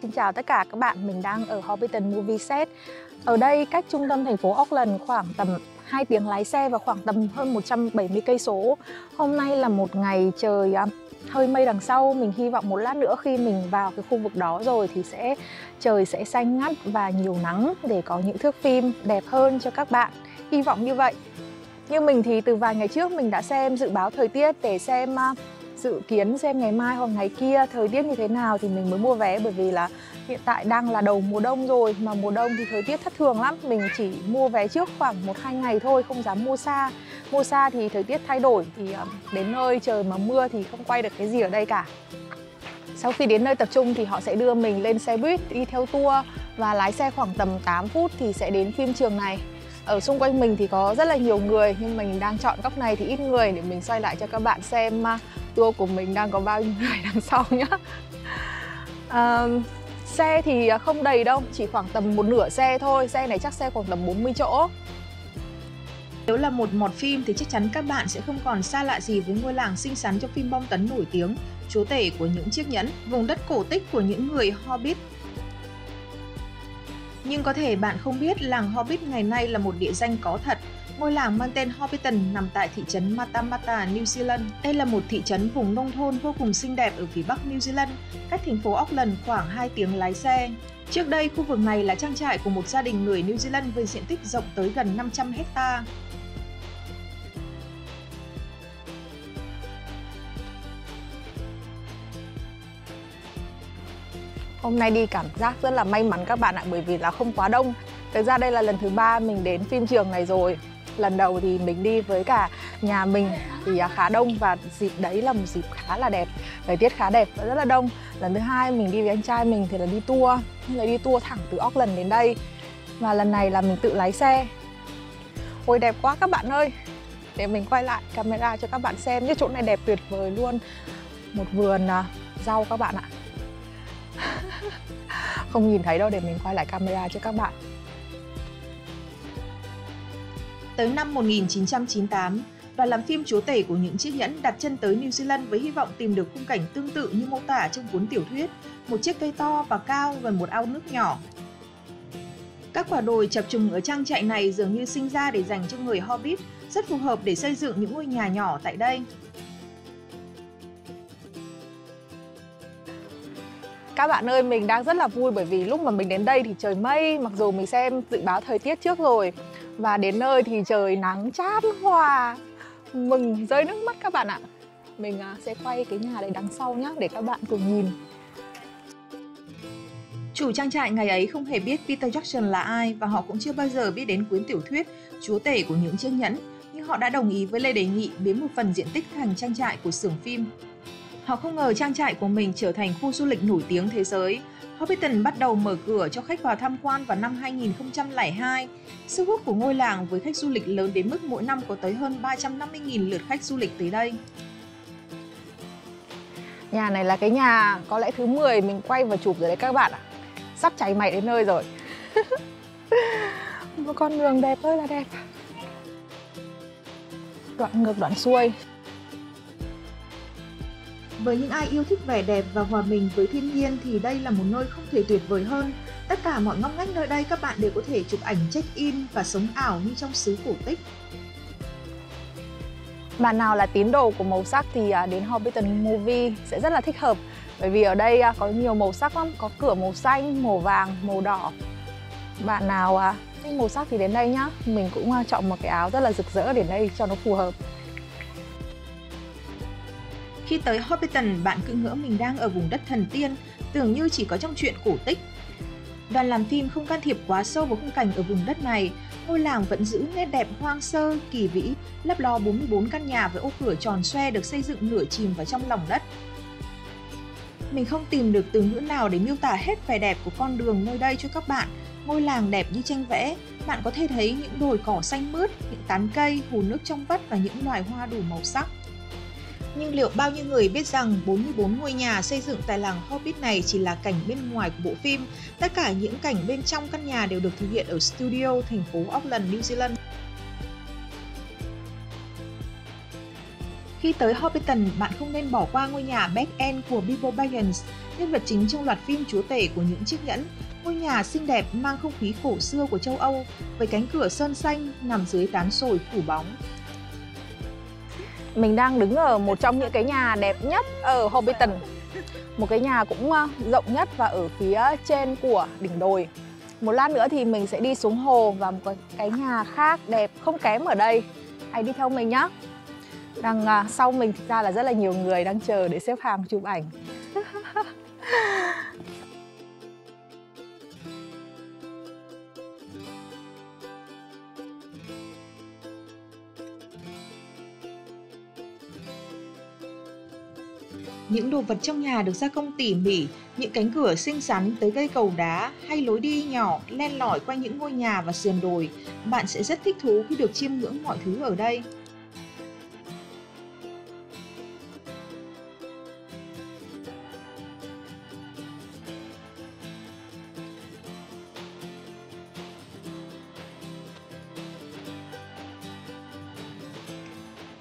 Xin chào tất cả các bạn, mình đang ở Hobbiton Movie Set. Ở đây cách trung tâm thành phố Auckland khoảng tầm 2 tiếng lái xe và khoảng tầm hơn 170 cây số. Hôm nay là một ngày trời hơi mây đằng sau. Mình hy vọng một lát nữa khi mình vào cái khu vực đó rồi thì trời sẽ xanh ngắt và nhiều nắng để có những thước phim đẹp hơn cho các bạn. Hy vọng như vậy. Như mình thì từ vài ngày trước mình đã xem dự báo thời tiết để xem dự kiến xem ngày mai hoặc ngày kia thời tiết như thế nào thì mình mới mua vé, bởi vì là hiện tại đang là đầu mùa đông rồi, mà mùa đông thì thời tiết thất thường lắm. Mình chỉ mua vé trước khoảng 1-2 ngày thôi, không dám mua xa. Mua xa thì thời tiết thay đổi, thì đến nơi trời mà mưa thì không quay được cái gì ở đây cả. Sau khi đến nơi tập trung thì họ sẽ đưa mình lên xe buýt đi theo tour và lái xe khoảng tầm 8 phút thì sẽ đến phim trường này. Ở xung quanh mình thì có rất là nhiều người, nhưng mình đang chọn góc này thì ít người để mình xoay lại cho các bạn xem tour của mình đang có bao nhiêu người đằng sau nhá. Xe thì không đầy đâu, chỉ khoảng tầm một nửa xe thôi. Xe này chắc xe khoảng tầm 40 chỗ. Nếu là một mọt phim thì chắc chắn các bạn sẽ không còn xa lạ gì với ngôi làng xinh xắn trong phim bom tấn nổi tiếng, chúa tể của những chiếc nhẫn, vùng đất cổ tích của những người Hobbit. Nhưng có thể bạn không biết làng Hobbit ngày nay là một địa danh có thật. Ngôi làng mang tên Hobbiton nằm tại thị trấn Matamata, New Zealand. Đây là một thị trấn vùng nông thôn vô cùng xinh đẹp ở phía bắc New Zealand, cách thành phố Auckland khoảng 2 tiếng lái xe. Trước đây, khu vực này là trang trại của một gia đình người New Zealand với diện tích rộng tới gần 500 hectare. Hôm nay đi cảm giác rất là may mắn các bạn ạ, bởi vì là không quá đông. Thực ra đây là lần thứ 3 mình đến phim trường này rồi. Lần đầu thì mình đi với cả nhà mình thì khá đông, và dịp đấy là một dịp khá là đẹp, thời tiết khá đẹp và rất là đông. Lần thứ 2 mình đi với anh trai mình thì là đi tour thẳng từ Auckland đến đây. Và lần này là mình tự lái xe. Ôi đẹp quá các bạn ơi. Để mình quay lại camera cho các bạn xem. Cái chỗ này đẹp tuyệt vời luôn. Một vườn rau các bạn ạ. Không nhìn thấy đâu, để mình quay lại camera cho các bạn. Tới năm 1998, đoàn làm phim Chúa tể của những chiếc nhẫn đặt chân tới New Zealand với hy vọng tìm được khung cảnh tương tự như mô tả trong cuốn tiểu thuyết, một chiếc cây to và cao gần một ao nước nhỏ. Các quả đồi chập trùng ở trang trại này dường như sinh ra để dành cho người Hobbit, rất phù hợp để xây dựng những ngôi nhà nhỏ tại đây. Các bạn ơi, mình đang rất là vui bởi vì lúc mà mình đến đây thì trời mây, mặc dù mình xem dự báo thời tiết trước rồi. Và đến nơi thì trời nắng chan hòa, mừng rơi nước mắt các bạn ạ. Mình sẽ quay cái nhà đấy đằng sau nhé, để các bạn cùng nhìn. Chủ trang trại ngày ấy không hề biết Peter Jackson là ai, và họ cũng chưa bao giờ biết đến cuốn tiểu thuyết Chúa tể của những chiếc nhẫn, nhưng họ đã đồng ý với lời đề nghị biến một phần diện tích thành trang trại của xưởng phim. Họ không ngờ trang trại của mình trở thành khu du lịch nổi tiếng thế giới. Hobbiton bắt đầu mở cửa cho khách vào tham quan vào năm 2002. Sức hút của ngôi làng với khách du lịch lớn đến mức mỗi năm có tới hơn 350.000 lượt khách du lịch tới đây. Nhà này là cái nhà có lẽ thứ 10 mình quay và chụp rồi đấy các bạn ạ. Sắp cháy máy đến nơi rồi. Một con đường đẹp ơi là đẹp. Đoạn ngược đoạn xuôi. Với những ai yêu thích vẻ đẹp và hòa mình với thiên nhiên thì đây là một nơi không thể tuyệt vời hơn. Tất cả mọi ngóc ngách nơi đây các bạn đều có thể chụp ảnh check-in và sống ảo như trong xứ cổ tích. Bạn nào là tín đồ của màu sắc thì đến Hobbiton Movie sẽ rất là thích hợp. Bởi vì ở đây có nhiều màu sắc lắm, có cửa màu xanh, màu vàng, màu đỏ. Bạn nào thích màu sắc thì đến đây nhá. Mình cũng chọn một cái áo rất là rực rỡ đến đây cho nó phù hợp. Khi tới Hobbiton, bạn cứ ngỡ mình đang ở vùng đất thần tiên, tưởng như chỉ có trong truyện cổ tích. Đoàn làm phim không can thiệp quá sâu vào khung cảnh ở vùng đất này. Ngôi làng vẫn giữ nét đẹp hoang sơ, kỳ vĩ, lấp lo 44 căn nhà với ô cửa tròn xoe được xây dựng nửa chìm vào trong lòng đất. Mình không tìm được từ ngữ nào để miêu tả hết vẻ đẹp của con đường nơi đây cho các bạn. Ngôi làng đẹp như tranh vẽ, bạn có thể thấy những đồi cỏ xanh mướt, những tán cây, hồ nước trong vắt và những loài hoa đủ màu sắc. Nhưng liệu bao nhiêu người biết rằng 44 ngôi nhà xây dựng tại làng Hobbit này chỉ là cảnh bên ngoài của bộ phim? Tất cả những cảnh bên trong căn nhà đều được thực hiện ở studio thành phố Auckland, New Zealand. Khi tới Hobbiton, bạn không nên bỏ qua ngôi nhà Back End của Bilbo Baggins. Nhân vật chính trong loạt phim chúa tể của những chiếc nhẫn, ngôi nhà xinh đẹp mang không khí cổ xưa của châu Âu với cánh cửa sơn xanh nằm dưới tán sồi phủ bóng. Mình đang đứng ở một trong những cái nhà đẹp nhất ở Hobbiton. Một cái nhà cũng rộng nhất và ở phía trên của đỉnh đồi. Một lát nữa thì mình sẽ đi xuống hồ và một cái nhà khác đẹp không kém ở đây. Hãy đi theo mình nhé. Đằng sau mình thực ra là rất là nhiều người đang chờ để xếp hàng chụp ảnh. Những đồ vật trong nhà được gia công tỉ mỉ, những cánh cửa xinh xắn tới cây cầu đá hay lối đi nhỏ len lỏi quanh những ngôi nhà và sườn đồi. Bạn sẽ rất thích thú khi được chiêm ngưỡng mọi thứ ở đây.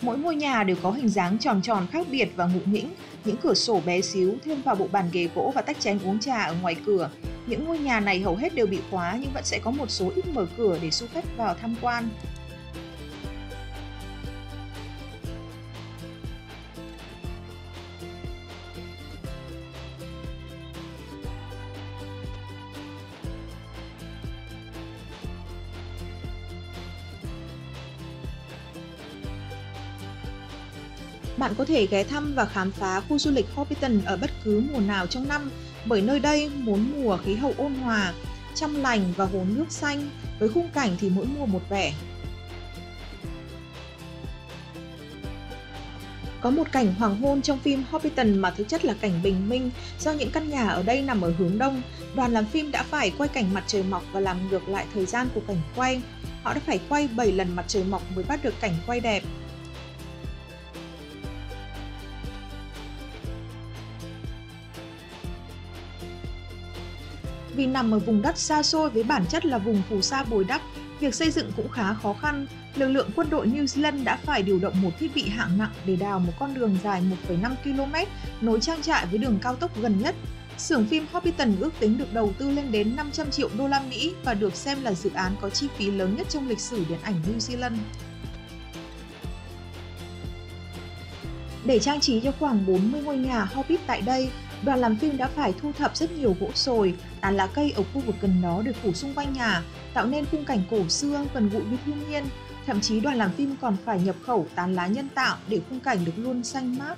Mỗi ngôi nhà đều có hình dáng tròn tròn khác biệt và ngụ nghĩnh, những cửa sổ bé xíu thêm vào bộ bàn ghế gỗ và tách chén uống trà ở ngoài cửa. Những ngôi nhà này hầu hết đều bị khóa nhưng vẫn sẽ có một số ít mở cửa để du khách vào tham quan. Bạn có thể ghé thăm và khám phá khu du lịch Hobbiton ở bất cứ mùa nào trong năm, bởi nơi đây bốn mùa khí hậu ôn hòa, trong lành và hồ nước xanh, với khung cảnh thì mỗi mùa một vẻ. Có một cảnh hoàng hôn trong phim Hobbiton mà thực chất là cảnh bình minh, do những căn nhà ở đây nằm ở hướng đông. Đoàn làm phim đã phải quay cảnh mặt trời mọc và làm ngược lại thời gian của cảnh quay. Họ đã phải quay 7 lần mặt trời mọc mới bắt được cảnh quay đẹp. Vì nằm ở vùng đất xa xôi với bản chất là vùng phù sa bồi đắp, việc xây dựng cũng khá khó khăn. Lực lượng quân đội New Zealand đã phải điều động một thiết bị hạng nặng để đào một con đường dài 1,5 km nối trang trại với đường cao tốc gần nhất. Xưởng phim Hobbiton ước tính được đầu tư lên đến 500 triệu đô la Mỹ và được xem là dự án có chi phí lớn nhất trong lịch sử điện ảnh New Zealand. Để trang trí cho khoảng 40 ngôi nhà Hobbit tại đây, đoàn làm phim đã phải thu thập rất nhiều gỗ sồi, tán lá cây ở khu vực gần đó để phủ xung quanh nhà, tạo nên khung cảnh cổ xưa gần gũi với thiên nhiên. Thậm chí đoàn làm phim còn phải nhập khẩu tán lá nhân tạo để khung cảnh được luôn xanh mát.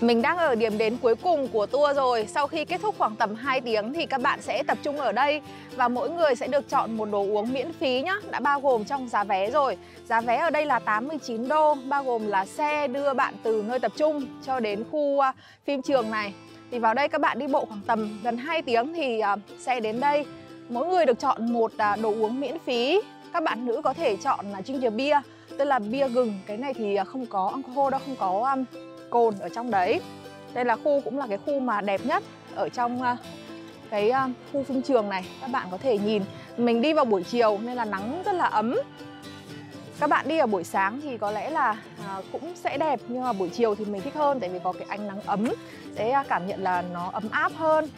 Mình đang ở điểm đến cuối cùng của tour rồi. Sau khi kết thúc khoảng tầm 2 tiếng thì các bạn sẽ tập trung ở đây và mỗi người sẽ được chọn một đồ uống miễn phí nhá, đã bao gồm trong giá vé rồi. Giá vé ở đây là 89 đô, bao gồm là xe đưa bạn từ nơi tập trung cho đến khu phim trường này. Thì vào đây các bạn đi bộ khoảng tầm gần 2 tiếng thì sẽ đến đây. Mỗi người được chọn một đồ uống miễn phí. Các bạn nữ có thể chọn là ginger beer, tức là bia gừng. Cái này thì không có alcohol đâu, không có cồn ở trong đấy. Đây là cũng là cái khu mà đẹp nhất ở trong cái khu phim trường này. Các bạn có thể nhìn, mình đi vào buổi chiều nên là nắng rất là ấm. Các bạn đi ở buổi sáng thì có lẽ là cũng sẽ đẹp, nhưng mà buổi chiều thì mình thích hơn tại vì có cái ánh nắng ấm, sẽ cảm nhận là nó ấm áp hơn.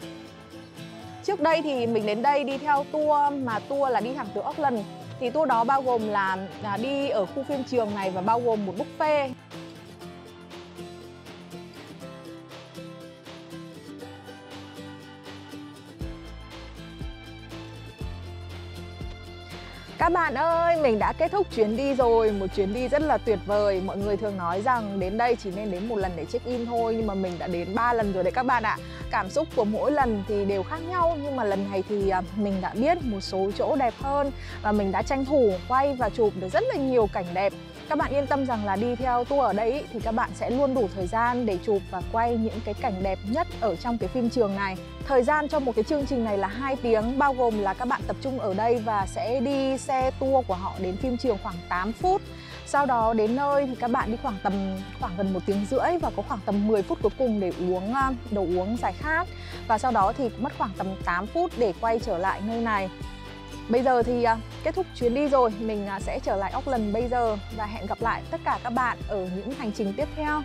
Trước đây thì mình đến đây đi theo tour mà tour là đi thẳng từ Auckland. Thì tour đó bao gồm là đi ở khu phim trường này và bao gồm một buffet. Các bạn ơi, mình đã kết thúc chuyến đi rồi, một chuyến đi rất là tuyệt vời. Mọi người thường nói rằng đến đây chỉ nên đến một lần để check-in thôi, nhưng mà mình đã đến 3 lần rồi đấy các bạn ạ. Cảm xúc của mỗi lần thì đều khác nhau, nhưng mà lần này thì mình đã biết một số chỗ đẹp hơn và mình đã tranh thủ quay và chụp được rất là nhiều cảnh đẹp. Các bạn yên tâm rằng là đi theo tour ở đây thì các bạn sẽ luôn đủ thời gian để chụp và quay những cái cảnh đẹp nhất ở trong cái phim trường này. Thời gian cho một cái chương trình này là 2 tiếng, bao gồm là các bạn tập trung ở đây và sẽ đi xe tour của họ đến phim trường khoảng 8 phút. Sau đó đến nơi thì các bạn đi khoảng gần 1 tiếng rưỡi và có khoảng tầm 10 phút cuối cùng để uống đồ uống giải khát. Và sau đó thì mất khoảng tầm 8 phút để quay trở lại nơi này. Bây giờ thì kết thúc chuyến đi rồi, mình sẽ trở lại Auckland bây giờ và hẹn gặp lại tất cả các bạn ở những hành trình tiếp theo.